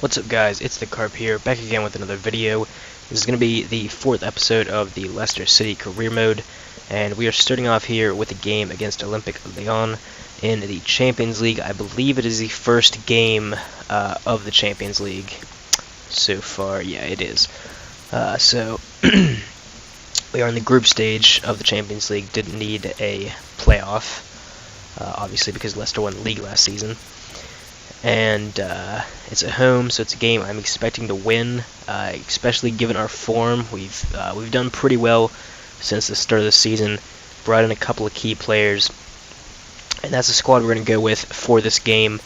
What's up, guys? It's the Carp here, back again with another video. This is going to be the 4th episode of the Leicester City career mode, and we are starting off here with a game against Olympique Lyon in the Champions League. I believe it is the first game of the Champions League so far. Yeah, it is. So we are in the group stage of the Champions League. Didn't need a playoff, obviously, because Leicester won the league last season. And it's at home, so it's a game I'm expecting to win, especially given our form. We've done pretty well since the start of the season, brought in a couple of key players, and that's the squad we're going to go with for this game,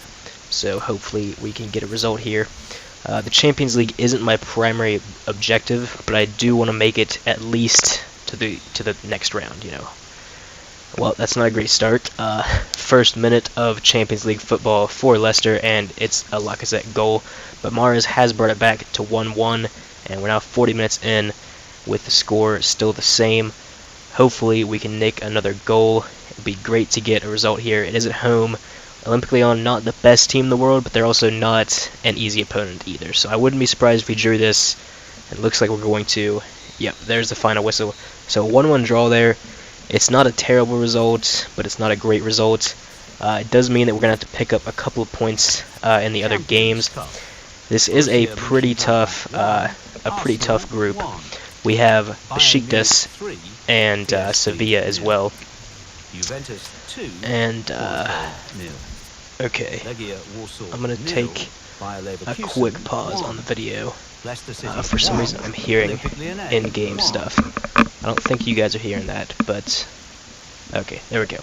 so hopefully we can get a result here. The Champions League isn't my primary objective, but I do want to make it at least to the next round, you know. Well, that's not a great start. First minute of Champions League football for Leicester, and it's a Lacazette goal. But Mahrez has brought it back to 1-1, and we're now 40 minutes in with the score still the same. Hopefully we can nick another goal. It would be great to get a result here. It is at home. Olympique Lyon, not the best team in the world, but they're also not an easy opponent either. So I wouldn't be surprised if we drew this. It looks like we're going to. Yep, there's the final whistle. So 1-1 draw there. It's not a terrible result, but it's not a great result. It does mean that we're going to have to pick up a couple of points in the other games. This is a pretty tough group. We have Besiktas and Sevilla as well. And okay, I'm going to take a quick pause on the video. For some reason I'm hearing in-game stuff. I don't think you guys are hearing that, but okay, there we go.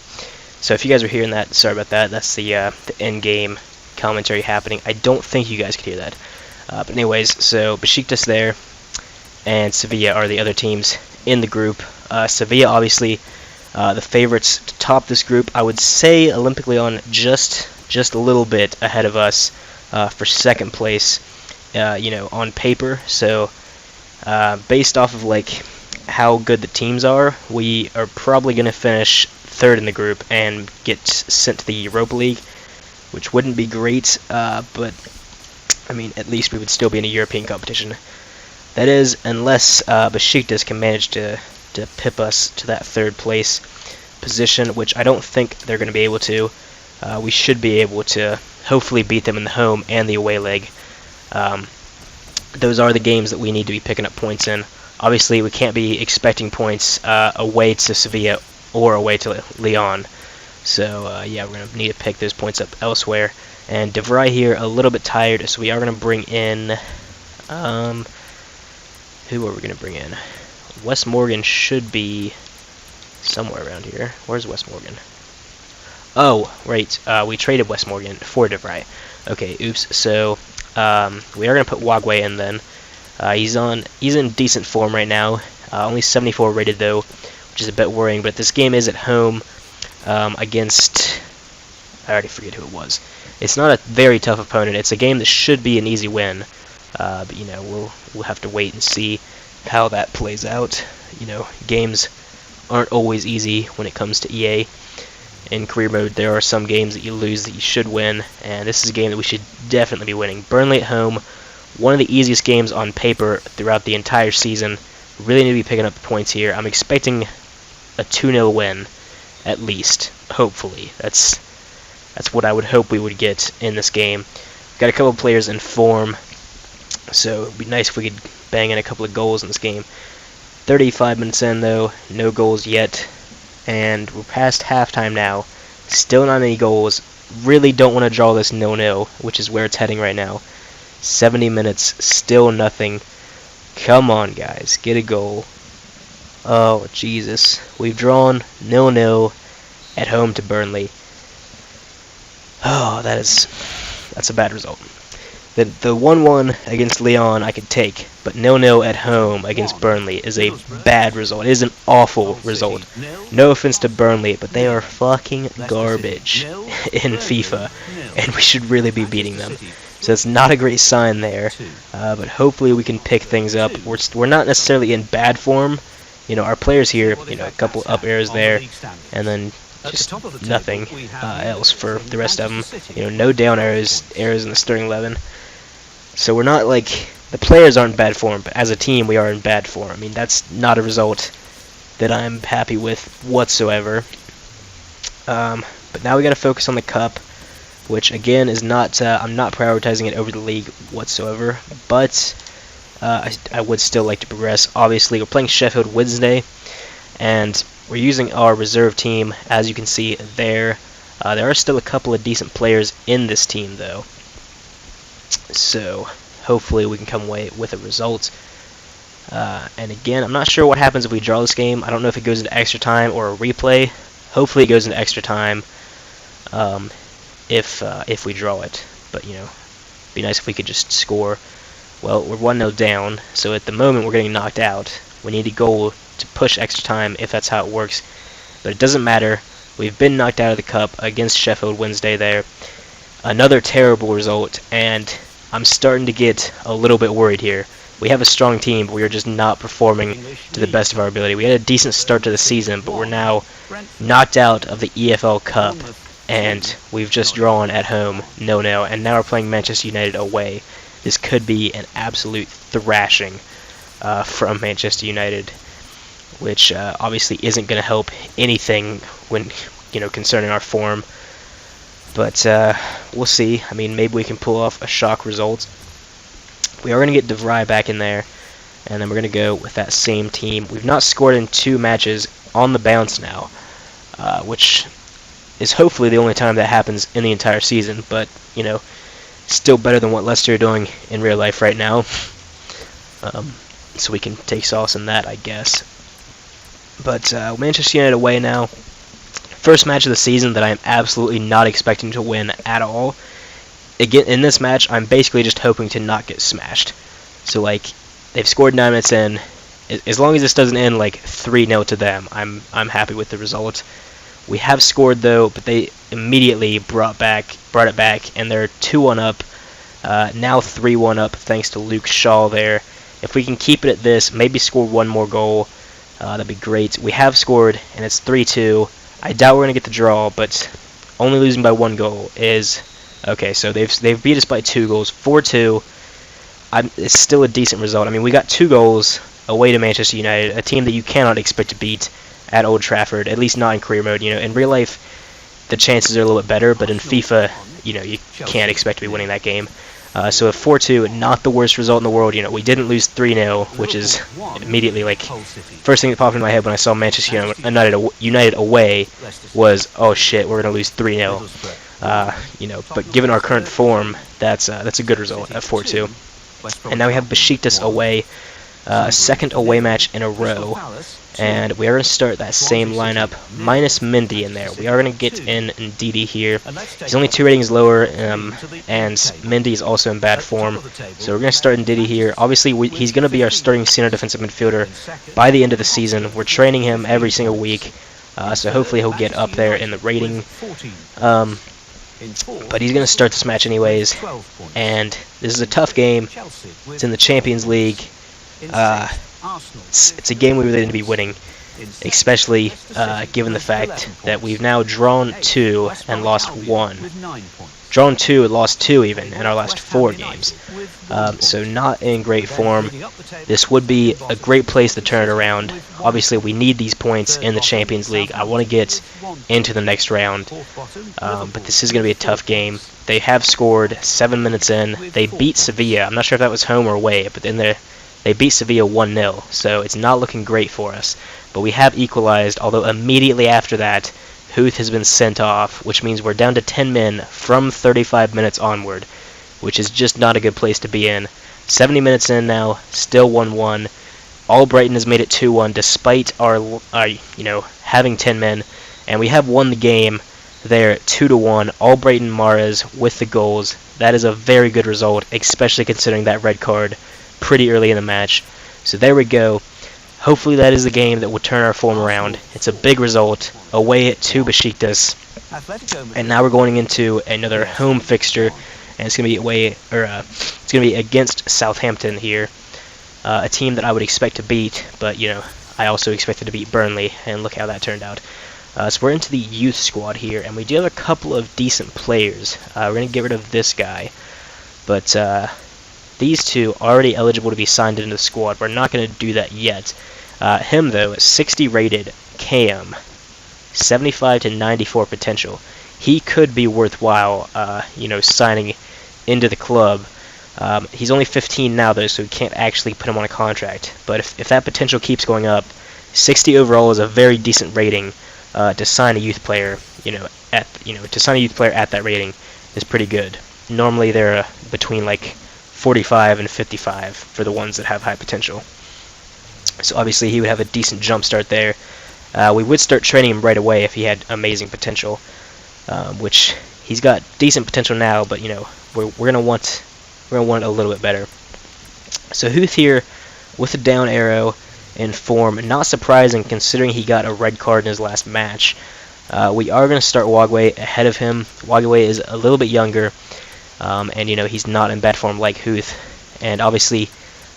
So if you guys are hearing that, sorry about that. That's the in-game commentary happening. I don't think you guys could hear that. But anyways, so Besiktas there, and Sevilla are the other teams in the group. Sevilla, obviously, the favorites to top this group. I would say Olympique Lyon just a little bit ahead of us for second place. You know, on paper. So based off of like how good the teams are, we are probably going to finish third in the group and get sent to the Europa League, which wouldn't be great, but I mean, at least we would still be in a European competition. That is, unless Besiktas can manage to pip us to that third place position, which I don't think they're going to be able to. We should be able to hopefully beat them in the home and the away leg. Those are the games that we need to be picking up points in. Obviously, we can't be expecting points away to Sevilla or away to Lyon. So, yeah, we're going to need to pick those points up elsewhere. And De Vrij here, a little bit tired, so we are going to bring in... who are we going to bring in? Wes Morgan should be somewhere around here. Where's Wes Morgan? Oh, right. We traded Wes Morgan for De Vrij. Okay, oops. So... we are going to put Wagway in then. He's in decent form right now. Only 74 rated though, which is a bit worrying. But this game is at home against... I already forget who it was. It's not a very tough opponent. It's a game that should be an easy win. But you know, we'll have to wait and see how that plays out. You know, games aren't always easy when it comes to EA. In career mode, there are some games that you lose that you should win, and this is a game that we should definitely be winning. Burnley at home, one of the easiest games on paper throughout the entire season. Really need to be picking up points here. I'm expecting a 2-0 win, at least, hopefully. That's what I would hope we would get in this game. Got a couple of players in form, so it would be nice if we could bang in a couple of goals in this game. 35 minutes in, though, no goals yet. And we're past halftime now. Still not any goals. Really don't want to draw this 0-0, which is where it's heading right now. 70 minutes, still nothing. Come on, guys. Get a goal. Oh, Jesus. We've drawn 0-0 at home to Burnley. Oh, that's a bad result. The 1-1 against Lyon I could take, but 0-0 at home against Burnley is a bad result. It is an awful result. No offense to Burnley, but they are fucking garbage in FIFA, and we should really be beating them. So it's not a great sign there, but hopefully we can pick things up. We're not necessarily in bad form. You know, our players here, you know, a couple up airs there, and then just nothing else for the rest of them. You know, no down arrows in the starting 11. So we're not like, the players aren't in bad form, but as a team we are in bad form. I mean, that's not a result that I'm happy with whatsoever. But now we got to focus on the cup, which again is not, I'm not prioritizing it over the league whatsoever, but I would still like to progress. Obviously, we're playing Sheffield Wednesday, and we're using our reserve team, as you can see there. There are still a couple of decent players in this team, though, so hopefully we can come away with a result. And again, I'm not sure what happens if we draw this game. I don't know if it goes into extra time or a replay. Hopefully it goes into extra time if we draw it. But, you know, it'd be nice if we could just score. Well, we're 1-0 down, so at the moment we're getting knocked out. We need a goal to push extra time if that's how it works. But it doesn't matter. We've been knocked out of the cup against Sheffield Wednesday there. Another terrible result, and I'm starting to get a little bit worried here. We have a strong team, but we are just not performing to the best of our ability. We had a decent start to the season, but we're now knocked out of the EFL Cup, and we've just drawn at home 0-0, and now we're playing Manchester United away. This could be an absolute thrashing from Manchester United, which obviously isn't going to help anything when, you know, concerning our form. But we'll see. I mean, maybe we can pull off a shock result. We are going to get De Vrij back in there, and then we're going to go with that same team. We've not scored in 2 matches on the bounce now, which is hopefully the only time that happens in the entire season, but, you know, still better than what Leicester are doing in real life right now. So we can take solace in that, I guess. But Manchester United away now. First match of the season that I am absolutely not expecting to win at all. Again, in this match, I'm basically just hoping to not get smashed. So, like, they've scored 9 minutes in. As long as this doesn't end like 3-0 to them, I'm happy with the result. We have scored though, but they immediately brought it back, and they're 2-1 up. Now 3-1 up thanks to Luke Shaw there. If we can keep it at this, maybe score 1 more goal, that'd be great. We have scored, and it's 3-2. I doubt we're gonna get the draw, but only losing by 1 goal is okay. So they've beat us by 2 goals, 4-2. It's still a decent result. I mean, we got 2 goals away to Manchester United, a team that you cannot expect to beat at Old Trafford, at least not in career mode. You know, in real life, the chances are a little bit better, but in FIFA, you know, you can't expect to be winning that game. So a 4-2, not the worst result in the world. You know, we didn't lose 3-0, which is immediately, like, first thing that popped in my head when I saw Manchester United away was, oh shit, we're gonna lose 3-0. You know, but given our current form, that's a good result at 4-2. And now we have Besiktas away, a second away match in a row, and we are going to start that same lineup minus Mendy in there. We are going to get in Ndidi here. He's only 2 ratings lower, and Mendy is also in bad form, so we're going to start Ndidi here. Obviously, he's going to be our starting center defensive midfielder by the end of the season. We're training him every single week, so hopefully he'll get up there in the rating. But he's going to start this match anyways, and this is a tough game. It's in the Champions League. It's a game we really need to be winning, especially given the fact that we've now drawn 2 and lost 1. Drawn 2 and lost 2 even in our last 4 games. So not in great form. This would be a great place to turn it around. Obviously, we need these points in the Champions League. I want to get into the next round. But this is going to be a tough game. They have scored 7 minutes in. They beat Sevilla. I'm not sure if that was home or away, but then they beat Sevilla 1-0, so it's not looking great for us. But we have equalized, although immediately after that, Huth has been sent off, which means we're down to 10 men from 35 minutes onward, which is just not a good place to be in. 70 minutes in now, still 1-1. Albrighton has made it 2-1 despite our you know, having 10 men, and we have won the game there 2-1. Albrighton Mahrez with the goals. That is a very good result, especially considering that red card pretty early in the match. So there we go. Hopefully that is the game that will turn our form around. It's a big result away to Besiktas, and now we're going into another home fixture, and it's gonna be it's gonna be against Southampton here, a team that I would expect to beat, but you know, I also expected to beat Burnley, and look how that turned out. So we're into the youth squad here, and we do have a couple of decent players. We're gonna get rid of this guy, but these two already eligible to be signed into the squad. We're not going to do that yet. Him, though, 60 rated Cam, 75 to 94 potential. He could be worthwhile, signing into the club. He's only 15 now, though, so we can't actually put him on a contract. But if that potential keeps going up, 60 overall is a very decent rating to sign a youth player. To sign a youth player at that rating is pretty good. Normally they're between like 45 and 55 for the ones that have high potential. So obviously he would have a decent jump start there. We would start training him right away if he had amazing potential, which he's got decent potential now, but we're gonna want a little bit better. So Huth here with a down arrow in form, not surprising considering he got a red card in his last match. We are going to start Wagway ahead of him. Wagway is a little bit younger, and he's not in bad form like Huth. And obviously,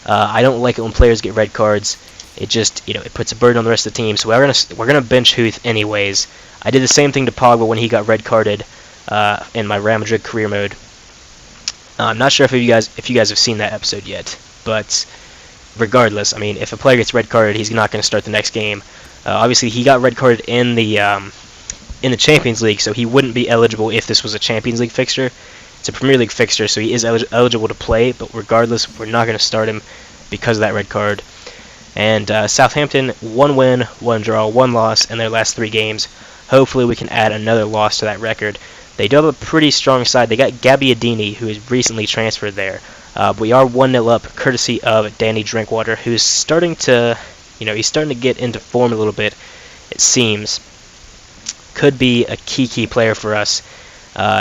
I don't like it when players get red cards. It just it puts a burden on the rest of the team. So we're gonna bench Huth anyways. I did the same thing to Pogba when he got red carded in my Real Madrid career mode. I'm not sure if you guys have seen that episode yet, but regardless, I mean, if a player gets red carded, he's not going to start the next game. Obviously, he got red carded in the Champions League, so he wouldn't be eligible if this was a Champions League fixture. It's a Premier League fixture, so he is eligible to play, but regardless, we're not going to start him because of that red card. And Southampton, 1 win, 1 draw, 1 loss in their last 3 games. Hopefully we can add another loss to that record. They do have a pretty strong side. They got Gabbiadini, who is recently transferred there. We are 1-0 up, courtesy of Danny Drinkwater, who's starting to, he's starting to get into form a little bit, it seems. Could be a key player for us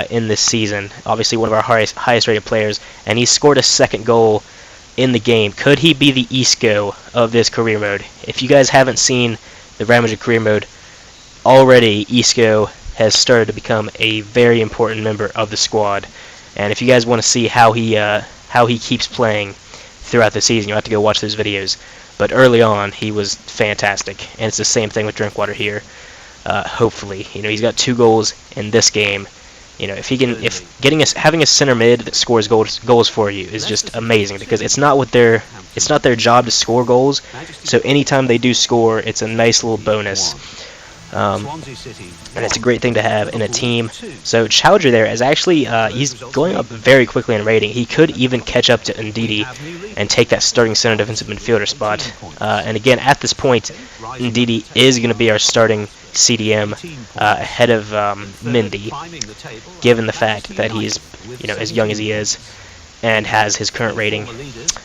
in this season. Obviously one of our highest rated players, and he scored a 2nd goal in the game. Could he be the Isco of this career mode? If you guys haven't seen the Real Madrid career mode, already Isco has started to become a very important member of the squad. And if you guys want to see how he keeps playing throughout the season, you'll have to go watch those videos. But early on, he was fantastic, and it's the same thing with Drinkwater here. Hopefully, he's got 2 goals in this game. Having a center mid that scores goals for you is just amazing, because it's not their job to score goals. So anytime they do score, it's a nice little bonus. And it's a great thing to have in a team. So Chowdhury there is actually he's going up very quickly in rating. He could even catch up to Ndidi and take that starting center defensive midfielder spot. And again, at this point, Ndidi is going to be our starting CDM ahead of Mendy, given the fact that he's as young as he is and has his current rating.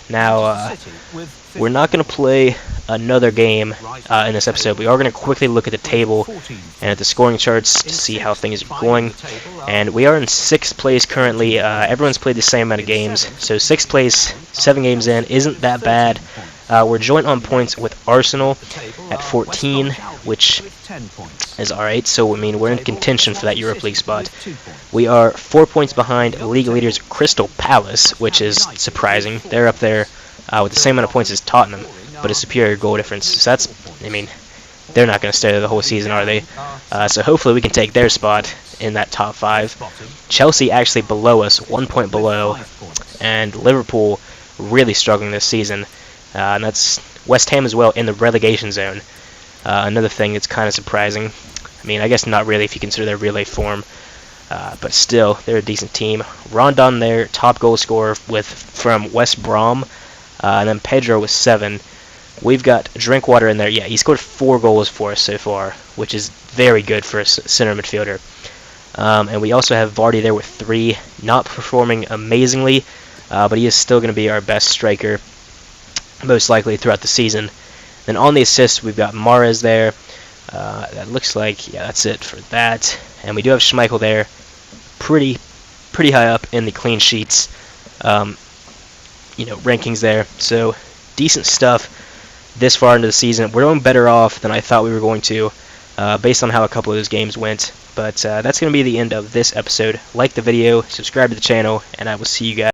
Now, we're not going to play another game in this episode. We are going to quickly look at the table and at the scoring charts to see how things are going. And we are in 6th place currently. Everyone's played the same amount of games, so 6th place, 7 games in, isn't that bad. We're joint on points with Arsenal at 14, which is alright. So, I mean, we're in contention for that Europa League spot. We are 4 points behind league leaders Crystal Palace, which is surprising. They're up there with the same amount of points as Tottenham, but a superior goal difference. So that's, I mean, they're not going to stay there the whole season, are they? So hopefully we can take their spot in that top 5. Chelsea actually below us, 1 point below, and Liverpool really struggling this season. And that's West Ham as well in the relegation zone. Another thing that's kind of surprising. I mean, I guess not really if you consider their relay form, but still, they're a decent team. Rondon there, top goal scorer from West Brom, and then Pedro with 7. We've got Drinkwater in there. Yeah, he scored 4 goals for us so far, which is very good for a center midfielder. And we also have Vardy there with 3, not performing amazingly, but he is still going to be our best striker, most likely throughout the season. Then on the assists, we've got Mahrez there. That looks like, yeah, that's it for that. And we do have Schmeichel there, pretty high up in the clean sheets, rankings there. So decent stuff this far into the season. We're doing better off than I thought we were going to, based on how a couple of those games went. But that's going to be the end of this episode. Like the video, subscribe to the channel, and I will see you guys.